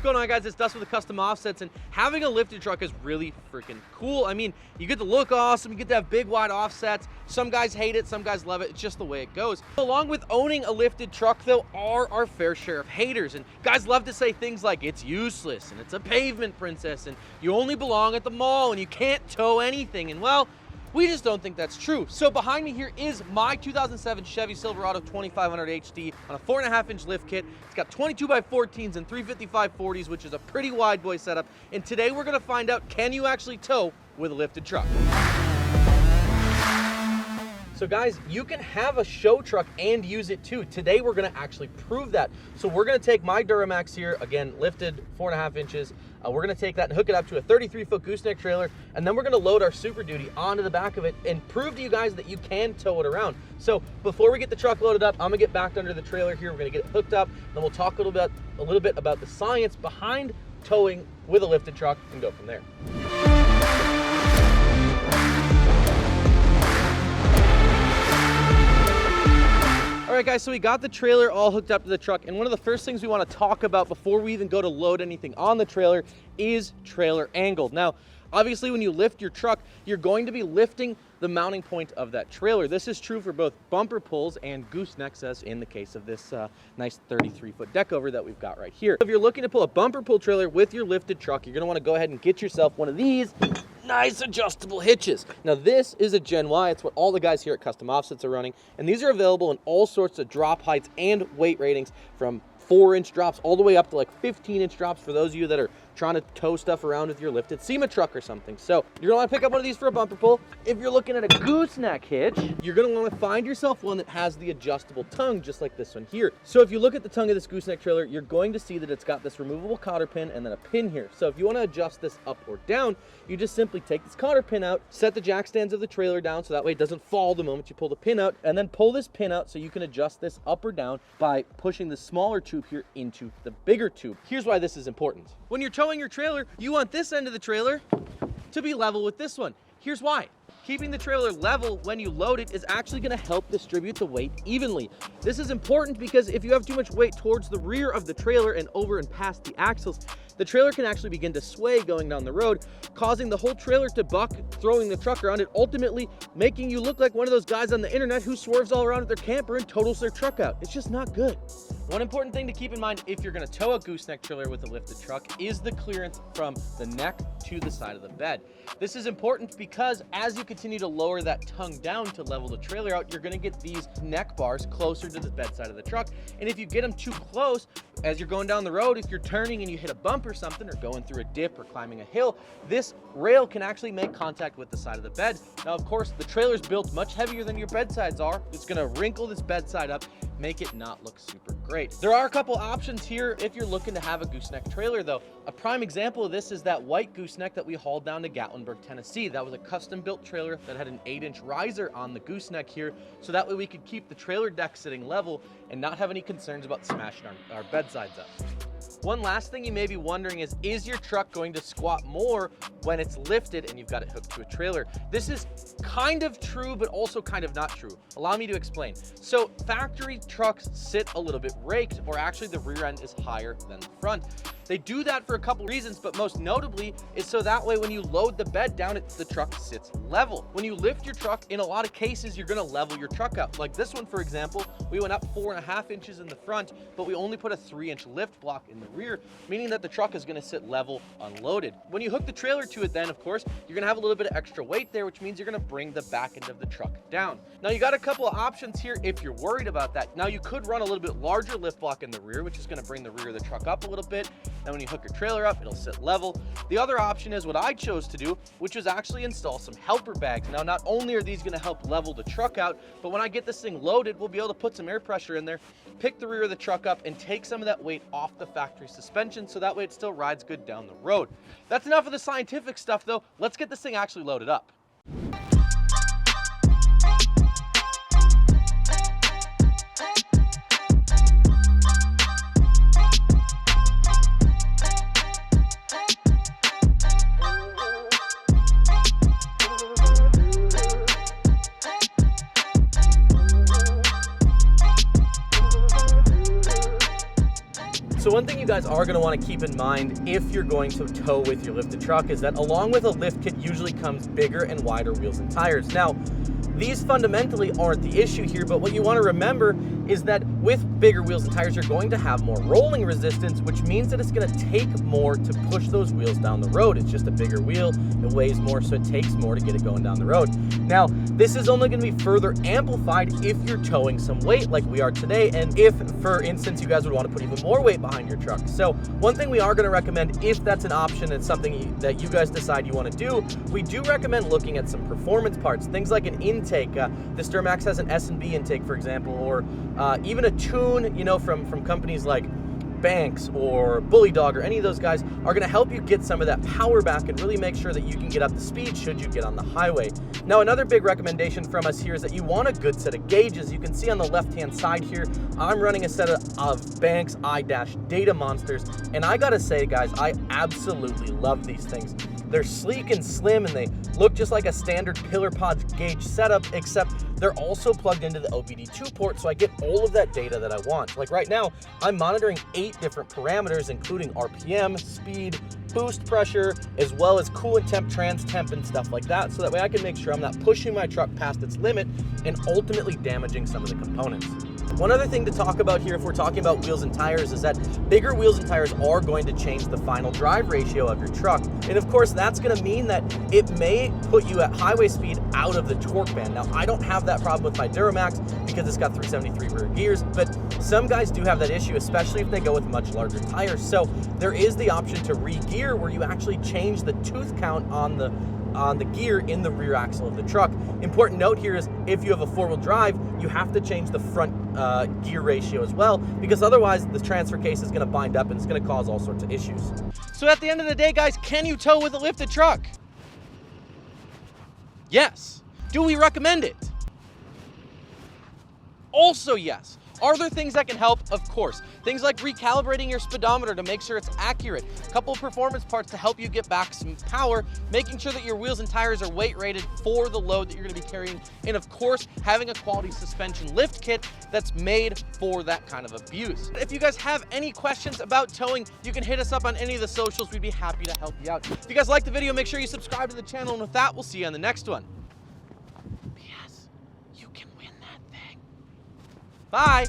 going on, guys? It's Dust with the Custom Offsets, and having a lifted truck is really freaking cool. I mean, you get to look awesome, you get to have big wide offsets. Some guys hate it, some guys love it. It's just the way it goes. Along with owning a lifted truck, though, are our fair share of haters, and guys love to say things like it's useless and it's a pavement princess and you only belong at the mall and you can't tow anything. And well, we just don't think that's true. So behind me here is my 2007 Chevy Silverado 2500 HD on a 4.5-inch lift kit. It's got 22x14s and 355/40s, which is a pretty wide boy setup. And today we're gonna find out, can you actually tow with a lifted truck? So guys, you can have a show truck and use it too. Today we're gonna actually prove that. So we're gonna take my Duramax here, again, lifted 4.5 inches. We're gonna take that and hook it up to a 33-foot gooseneck trailer, and then we're gonna load our Super Duty onto the back of it and prove to you guys that you can tow it around. So before we get the truck loaded up, I'm gonna get backed under the trailer here. We're gonna get it hooked up, then we'll talk a little bit about the science behind towing with a lifted truck and go from there. All right, guys, so we got the trailer all hooked up to the truck, and one of the first things we want to talk about before we even go to load anything on the trailer is trailer angle. Now, obviously, when you lift your truck, you're going to be lifting the mounting point of that trailer. This is true for both bumper pulls and goosenecks, as in the case of this nice 33-foot deck over that we've got right here. If you're looking to pull a bumper pull trailer with your lifted truck, you're going to want to go ahead and get yourself one of these nice adjustable hitches. Now this is a Gen Y. It's what all the guys here at Custom Offsets are running, and these are available in all sorts of drop heights and weight ratings, from 4-inch drops all the way up to like 15-inch drops for those of you that are trying to tow stuff around with your lifted SEMA truck or something. So you're gonna wanna pick up one of these for a bumper pull. If you're looking at a gooseneck hitch, you're gonna wanna find yourself one that has the adjustable tongue, just like this one here. So if you look at the tongue of this gooseneck trailer, you're going to see that it's got this removable cotter pin and then a pin here. So if you wanna adjust this up or down, you just simply take this cotter pin out, set the jack stands of the trailer down so that way it doesn't fall the moment you pull the pin out, and then pull this pin out so you can adjust this up or down by pushing the smaller tube here into the bigger tube. Here's why this is important. When you're towing your trailer, you want this end of the trailer to be level with this one. Here's why. Keeping the trailer level when you load it is actually going to help distribute the weight evenly. This is important because if you have too much weight towards the rear of the trailer and over and past the axles, the trailer can actually begin to sway going down the road, causing the whole trailer to buck, throwing the truck around, and ultimately making you look like one of those guys on the internet who swerves all around with their camper and totals their truck out. It's just not good. One important thing to keep in mind if you're going to tow a gooseneck trailer with a lifted truck is the clearance from the neck to the side of the bed. This is important because as you continue to lower that tongue down to level the trailer out, you're going to get these neck bars closer to the bedside of the truck. And if you get them too close, as you're going down the road, if you're turning and you hit a bump or something, or going through a dip or climbing a hill, this rail can actually make contact with the side of the bed. Now, of course, the trailer's built much heavier than your bedsides are. It's going to wrinkle this bedside up, make it not look super great. There are a couple options here if you're looking to have a gooseneck trailer, though. A prime example of this is that white gooseneck that we hauled down to Gatlinburg, Tennessee. That was a custom-built trailer that had an 8-inch riser on the gooseneck here, so that way we could keep the trailer deck sitting level and not have any concerns about smashing our bedsides up. One last thing you may be wondering is your truck going to squat more when it's lifted and you've got it hooked to a trailer? This is kind of true, but also kind of not true. Allow me to explain. So factory trucks sit a little bit raked, or actually the rear end is higher than the front. They do that for a couple reasons, but most notably is so that way when you load the bed down, the truck sits level. When you lift your truck, in a lot of cases, you're gonna level your truck out. Like this one, for example, we went up 4.5 inches in the front, but we only put a 3-inch lift block in the rear, meaning that the truck is gonna sit level unloaded. When you hook the trailer to it then, of course, you're gonna have a little bit of extra weight there, which means you're gonna bring the back end of the truck down. Now you got a couple of options here if you're worried about that. Now you could run a little bit larger lift block in the rear, which is gonna bring the rear of the truck up a little bit. Then when you hook your trailer up, it'll sit level. The other option is what I chose to do, which is actually install some helper bags. Now, not only are these gonna help level the truck out, but when I get this thing loaded, we'll be able to put some air pressure in there, pick the rear of the truck up, and take some of that weight off the factory suspension, so that way it still rides good down the road. That's enough of the scientific stuff, though. Let's get this thing actually loaded up. So one thing you guys are going to want to keep in mind if you're going to tow with your lifted truck is that along with a lift kit usually comes bigger and wider wheels and tires. Now, these fundamentally aren't the issue here, but what you want to remember is that with bigger wheels and tires, you're going to have more rolling resistance, which means that it's going to take more to push those wheels down the road. It's just a bigger wheel, it weighs more, so it takes more to get it going down the road. Now, this is only going to be further amplified if you're towing some weight like we are today, and if, for instance, you guys would want to put even more weight behind your truck. So one thing we are going to recommend, if that's an option and something that you guys decide you want to do, we do recommend looking at some performance parts, things like an intake. The Sturmax has an S&B intake, for example, or even a tune, you know, from companies like Banks or Bully Dog or any of those guys are going to help you get some of that power back and really make sure that you can get up to speed should you get on the highway. Now, another big recommendation from us here is that you want a good set of gauges. You can see on the left-hand side here, I'm running a set of Banks iData Monsters, and I gotta say, guys, I absolutely love these things. They're sleek and slim, and they look just like a standard Pillar Pods gauge setup, except they're also plugged into the OBD2 port, so I get all of that data that I want. Like right now, I'm monitoring 8 different parameters, including RPM, speed, boost pressure, as well as coolant temp, trans temp, and stuff like that, so that way I can make sure I'm not pushing my truck past its limit and ultimately damaging some of the components. One other thing to talk about here, if we're talking about wheels and tires, is that bigger wheels and tires are going to change the final drive ratio of your truck. And of course, that's going to mean that it may put you at highway speed out of the torque band. Now, I don't have that problem with my Duramax because it's got 373 rear gears, but some guys do have that issue, especially if they go with much larger tires. So there is the option to re-gear where you actually change the tooth count on the gear in the rear axle of the truck. Important note here is if you have a 4-wheel drive, you have to change the front gear ratio as well, because otherwise the transfer case is going to bind up and it's going to cause all sorts of issues. So at the end of the day, guys, can you tow with a lifted truck? Yes. Do we recommend it? Also yes. Are there things that can help? Of course. Things like recalibrating your speedometer to make sure it's accurate, a couple of performance parts to help you get back some power, making sure that your wheels and tires are weight rated for the load that you're going to be carrying, and of course, having a quality suspension lift kit that's made for that kind of abuse. If you guys have any questions about towing, you can hit us up on any of the socials. We'd be happy to help you out. If you guys like the video, make sure you subscribe to the channel, and with that, we'll see you on the next one. P.S. You can win that thing. Bye.